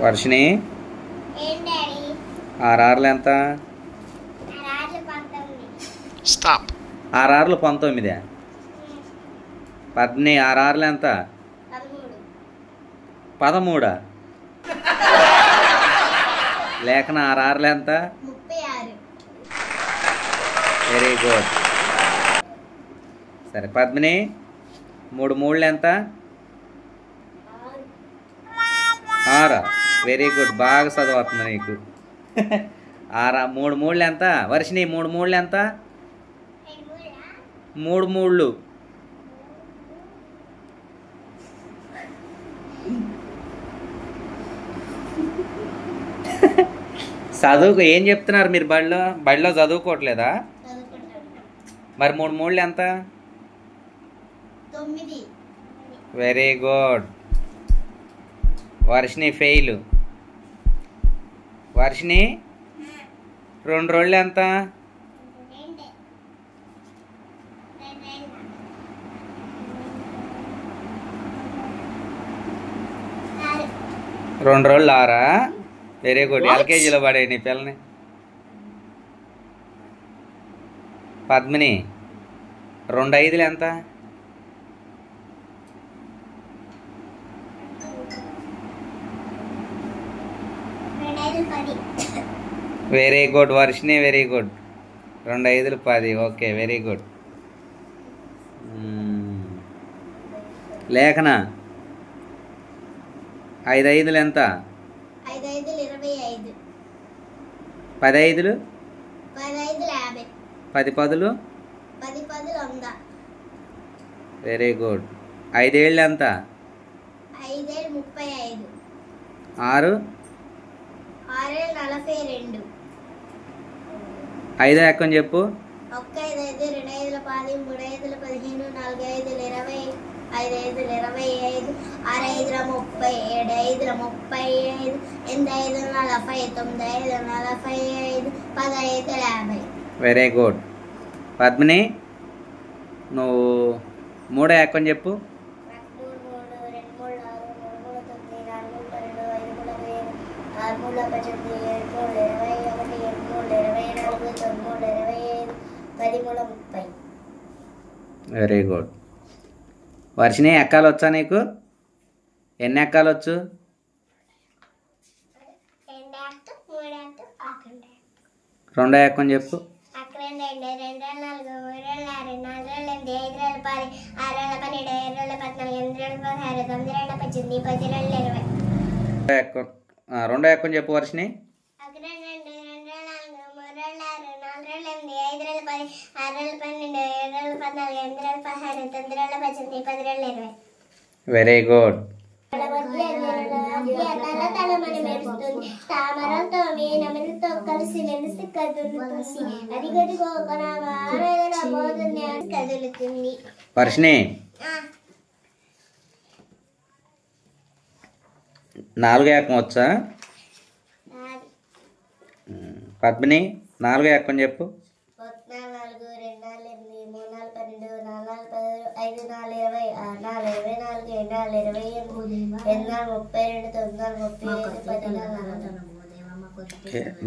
వర్షిని ఆర్ఆర్లు ఎంత? ఆర్ఆర్లు 19. పద్ని ఆర్ఆర్లు ఎంత? 13. లేఖన ఆర్ఆర్లు ఎంత? Very good. సరే పద్మిని 3 3 ఎంత? 6. వెరీ గుడ్, బాగా చదవుతుంది నీకు. 6 3 3 ఎంత? వర్షిని 3 3 ఎంత? 3 3. చదువుకు ఏం చెప్తున్నారు మీరు? బడిలో చదువుకోవట్లేదా? మరి 3 3 ఎంత? 9. Very good. Varshini fail. Varshini 2 2 ఎంత? 2 2 6. Very good. ఎల్కేజీలో పడే నీ పిల్లని. పద్మిని 2 5 ఎంత? 10. Very good Varshini, very good. 2 5 10. Okay, very good. లేఖన 5 5 ఎంత? 5 5 25. 10 5 10 5 50. 10 10 10 10 100. Very good. 5 7 ఎంత? 5 7 35. 6 6 42. 5 ఎక్కని చెప్పు. 1 5 5 2 5 10 3 5 15 4 5 20 5 5 25 6 5 30 7 5 35 8 5 40 9 5 45 10 5 50. Very good. పద్మిని నువ్వు 3 ఎక్కని చెప్పు. 30. Very good. వర్షిని ఎక్కాలు వచ్చా నీకు? ఎన్ని ఎక్కాలు వచ్చు? 2 ఎక్కని చెప్పు. 2 ఎక్కని చెప్పు వర్షిని. 20. Very good. వర్షిని 4 ఎక్కం వచ్చా? పద్మిని 4 ఎక్కని చెప్పు.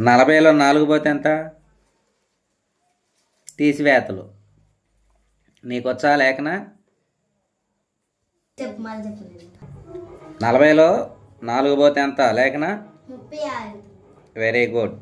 40లో 4 పోతే ఎంత? తీసివేతలు. నీకు వచ్చా లేఖన? 40లో 4 పోతే ఎంత లేఖన? 36. Very good.